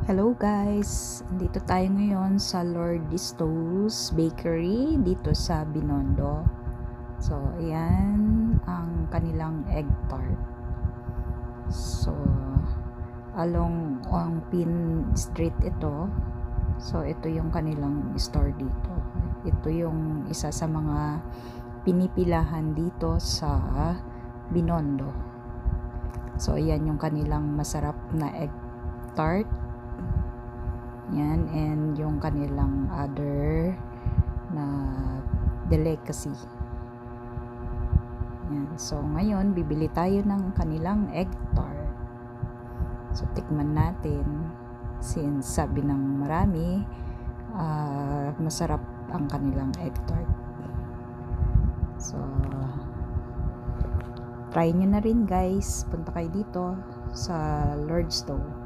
Hello guys! Dito tayo ngayon sa Lord Stowe's Bakery dito sa Binondo. So, ayan ang kanilang egg tart. So, along ang Pin Street ito. So, ito yung kanilang store dito. Ito yung isa sa mga pinipilahan dito sa Binondo. So, ayan yung kanilang masarap na egg tart. Yan, and yung kanilang other na delicacy. Yan. So, ngayon, bibili tayo ng kanilang egg tart. So, tikman natin. Since sabi ng marami, masarap ang kanilang egg tart. So, try nyo na rin guys. Punta kayo dito sa Lord Stowe.